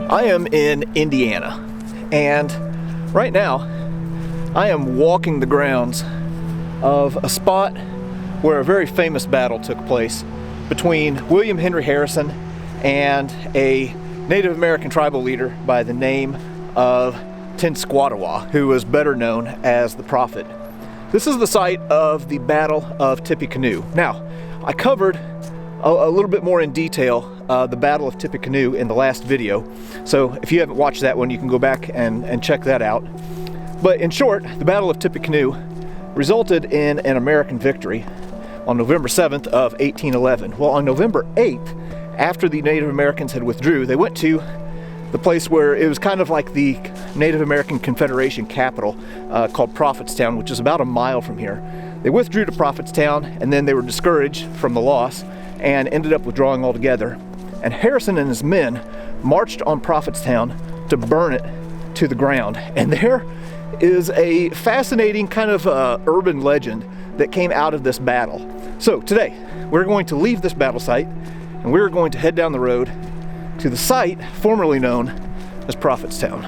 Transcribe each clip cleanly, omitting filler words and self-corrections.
I am in Indiana, and right now I am walking the grounds of a spot where a very famous battle took place between William Henry Harrison and a Native American tribal leader by the name of Tenskwatawa, who was better known as the Prophet. This is the site of the Battle of Tippecanoe. Now, I covered a little bit more in detail the Battle of Tippecanoe in the last video, so if you haven't watched that one, you can go back and check that out. But in short, the Battle of Tippecanoe resulted in an American victory on November 7th of 1811. Well, on November 8th, after the Native Americans had withdrew, they went to the place where it was kind of like the Native American Confederation capital called Prophetstown, which is about a mile from here. They withdrew to Prophetstown, and then they were discouraged from the loss and ended up withdrawing altogether. And Harrison and his men marched on Prophetstown to burn it to the ground. And there is a fascinating kind of urban legend that came out of this battle. So today, we're going to leave this battle site, and we're going to head down the road to the site formerly known as Prophetstown.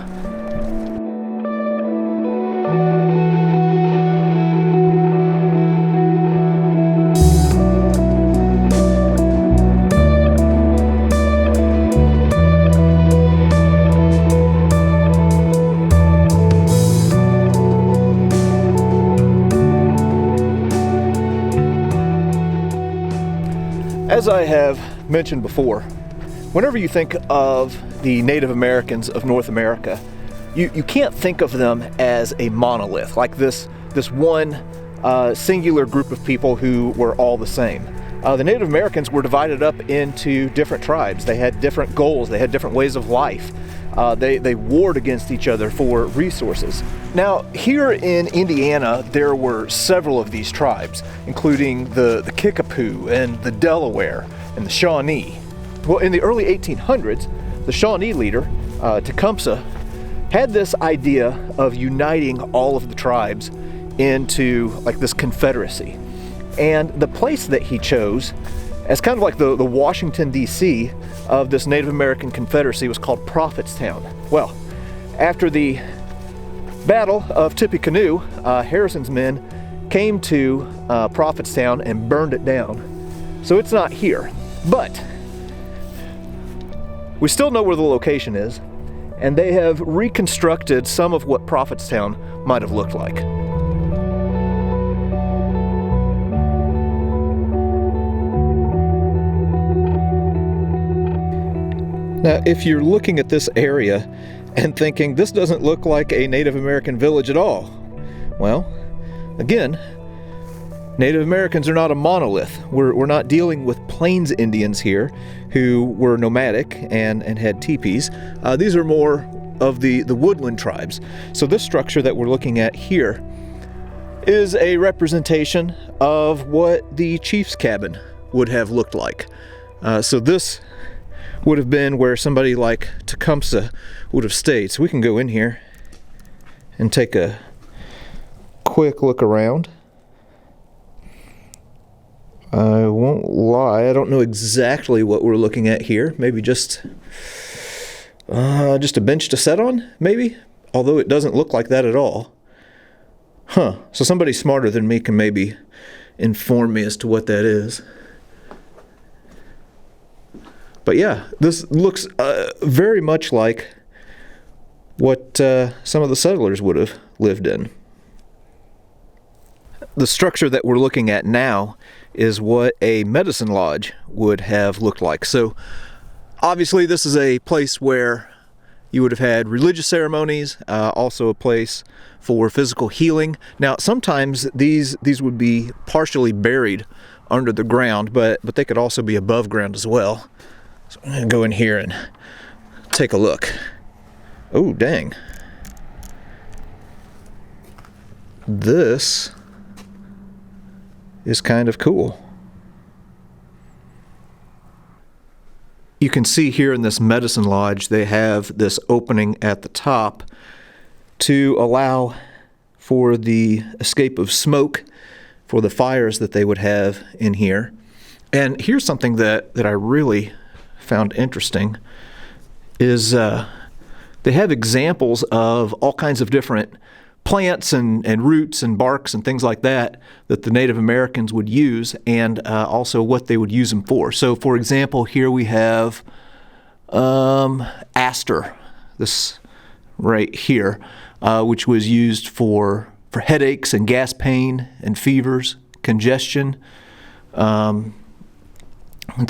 As I have mentioned before, whenever you think of the Native Americans of North America, you can't think of them as a monolith, like this one singular group of people who were all the same. The Native Americans were divided up into different tribes. They had different goals, they had different ways of life. They warred against each other for resources. Now, here in Indiana, there were several of these tribes, including the Kickapoo and the Delaware and the Shawnee. Well, in the early 1800s, the Shawnee leader, Tecumseh, had this idea of uniting all of the tribes into like this confederacy. And the place that he chose as kind of like the Washington, D.C. of this Native American Confederacy was called Prophetstown. Well, after the Battle of Tippecanoe, Harrison's men came to Prophetstown and burned it down. So it's not here, but we still know where the location is, and they have reconstructed some of what Prophetstown might have looked like. Now, if you're looking at this area and thinking, this doesn't look like a Native American village at all, well, again, Native Americans are not a monolith. We're not dealing with Plains Indians here who were nomadic and had teepees. These are more of the woodland tribes. So this structure that we're looking at here is a representation of what the chief's cabin would have looked like. So this would have been where somebody like Tecumseh would have stayed. So we can go in here and take a quick look around. I won't lie, I don't know exactly what we're looking at here. Maybe just a bench to sit on, maybe? Although it doesn't look like that at all. Huh, so somebody smarter than me can maybe inform me as to what that is. But yeah, this looks very much like what some of the settlers would have lived in. The structure that we're looking at now is what a medicine lodge would have looked like. So obviously this is a place where you would have had religious ceremonies, also a place for physical healing. Now sometimes these would be partially buried under the ground, but they could also be above ground as well. So I'm going to go in here and take a look. Oh, dang. This is kind of cool. You can see here in this medicine lodge, they have this opening at the top to allow for the escape of smoke for the fires that they would have in here. And here's something that I really found interesting. is they have examples of all kinds of different plants and roots and barks and things like that that the Native Americans would use, and also what they would use them for. So, for example, here we have aster, this right here, which was used for headaches and gas pain and fevers, congestion. Let's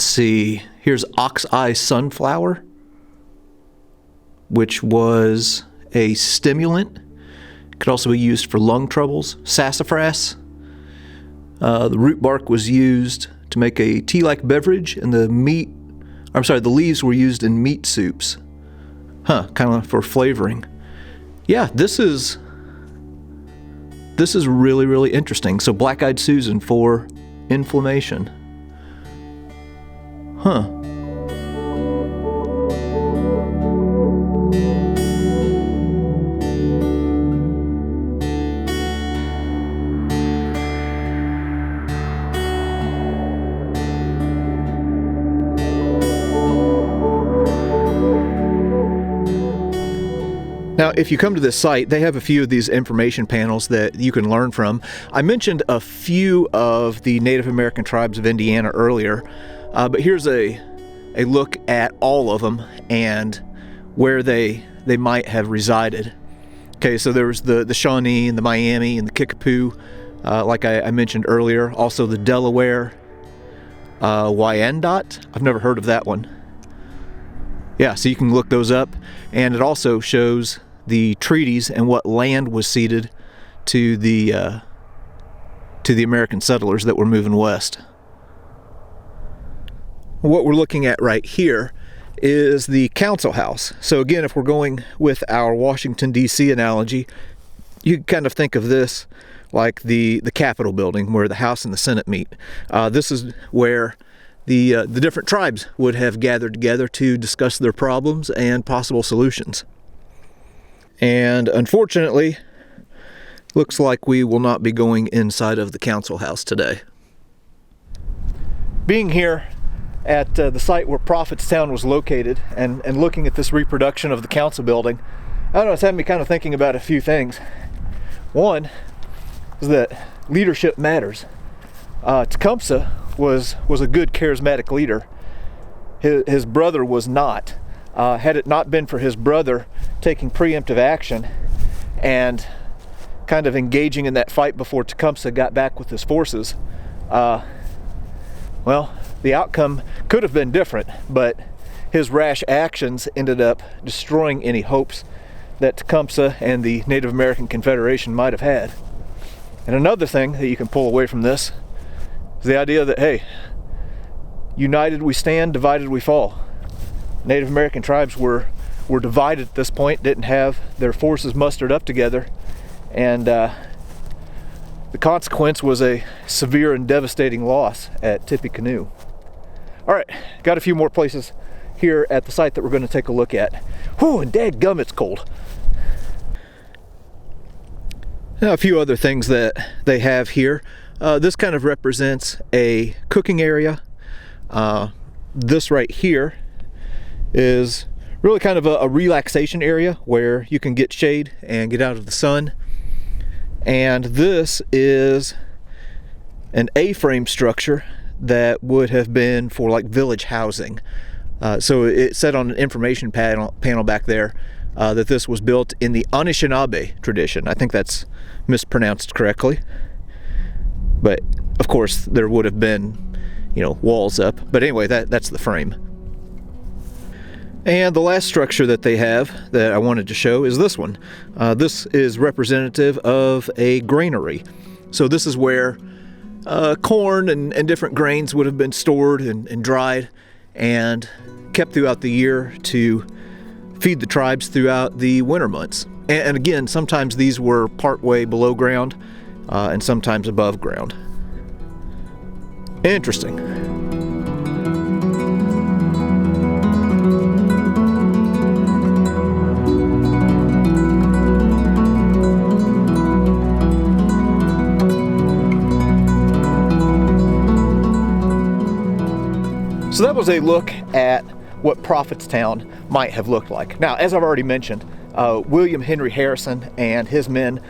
see, here's ox-eye sunflower, which was a stimulant. Could also be used for lung troubles. Sassafras. The root bark was used to make a tea-like beverage, and the leaves were used in meat soups. Kind of for flavoring. Yeah, this is really, really interesting. So black-eyed Susan for inflammation. Now, if you come to this site, they have a few of these information panels that you can learn from. I mentioned a few of the Native American tribes of Indiana earlier, but here's a look at all of them and where they might have resided. Okay, so there was the Shawnee and the Miami and the Kickapoo, like I mentioned earlier. Also the Delaware, Wyandot. I've never heard of that one. Yeah, so you can look those up, and it also shows the treaties and what land was ceded to the American settlers that were moving west. What we're looking at right here is the council house. So again, if we're going with our Washington, D.C. analogy, you can kind of think of this like the Capitol building where the House and the Senate meet. This is where the different tribes would have gathered together to discuss their problems and possible solutions. And unfortunately, looks like we will not be going inside of the council house today. Being here at the site where Prophetstown was located and looking at this reproduction of the council building, I don't know, it's had me kind of thinking about a few things. One is that leadership matters. Tecumseh was a good charismatic leader. His brother was not. Had it not been for his brother taking preemptive action and kind of engaging in that fight before Tecumseh got back with his forces, well, the outcome could have been different, but his rash actions ended up destroying any hopes that Tecumseh and the Native American Confederation might have had. And another thing that you can pull away from this is the idea that, hey, united we stand, divided we fall. Native American tribes were divided at this point, didn't have their forces mustered up together, and the consequence was a severe and devastating loss at Tippecanoe. All right, got a few more places here at the site that we're going to take a look at. Whew, and dadgum, it's cold. Now, a few other things that they have here. This kind of represents a cooking area. This right here is really kind of a relaxation area where you can get shade and get out of the sun. And this is an A-frame structure that would have been for like village housing. So it said on an information panel back there that this was built in the Anishinaabe tradition. I think that's mispronounced correctly. But of course there would have been, walls up. But anyway, that's the frame. And the last structure that they have that I wanted to show is this one. This is representative of a granary. So this is where corn and different grains would have been stored and dried and kept throughout the year to feed the tribes throughout the winter months. And again, sometimes these were partway below ground and sometimes above ground. Interesting. So that was a look at what Prophetstown might have looked like. Now, as I've already mentioned, William Henry Harrison and his men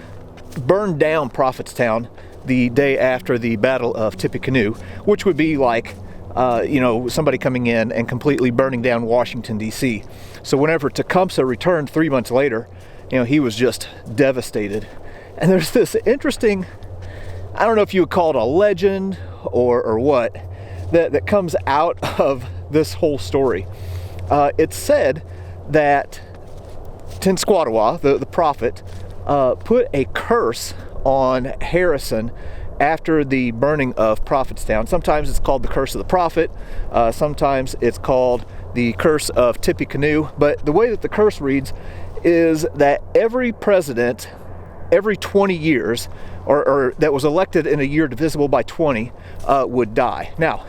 burned down Prophetstown the day after the Battle of Tippecanoe, which would be like somebody coming in and completely burning down Washington, D.C. So whenever Tecumseh returned 3 months later, he was just devastated. And there's this interesting, I don't know if you would call it a legend or what, that comes out of this whole story. It's said that Tenskwatawa, the prophet, put a curse on Harrison after the burning of Prophetstown. Sometimes it's called the curse of the prophet, sometimes it's called the curse of Tippecanoe, but the way that the curse reads is that every president every 20 years, or that was elected in a year divisible by 20, would die. Now,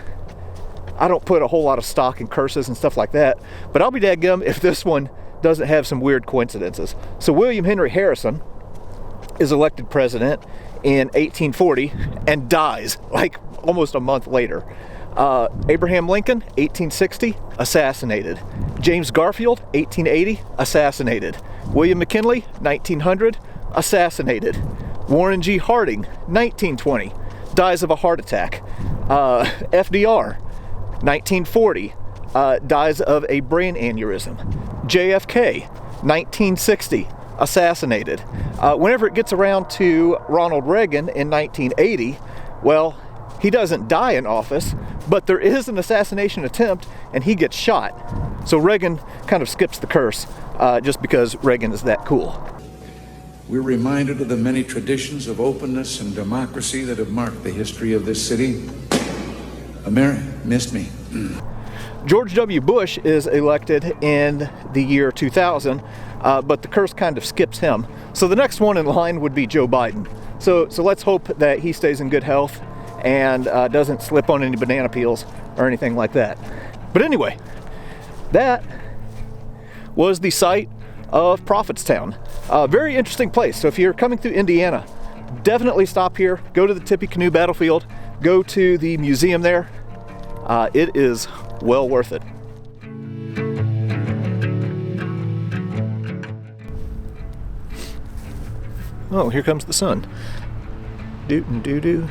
I don't put a whole lot of stock in curses and stuff like that, but I'll be dadgum if this one doesn't have some weird coincidences. So William Henry Harrison is elected president in 1840 and dies like almost a month later. Abraham Lincoln, 1860, assassinated. James Garfield, 1880, assassinated. William McKinley, 1900, assassinated. Warren G. Harding, 1920, dies of a heart attack. FDR, 1940, dies of a brain aneurysm. JFK, 1960, assassinated. Whenever it gets around to Ronald Reagan in 1980, well, he doesn't die in office, but there is an assassination attempt and he gets shot. So Reagan kind of skips the curse just because Reagan is that cool. We're reminded of the many traditions of openness and democracy that have marked the history of this city. America missed me. George W. Bush is elected in the year 2000, but the curse kind of skips him. So the next one in line would be Joe Biden. So let's hope that he stays in good health and doesn't slip on any banana peels or anything like that. But anyway, that was the site of Prophetstown. Very interesting place. So if you're coming through Indiana, definitely stop here, go to the Tippecanoe battlefield, go to the museum there. It is well worth it. Oh, here comes the sun. Doo-doo-doo-doo.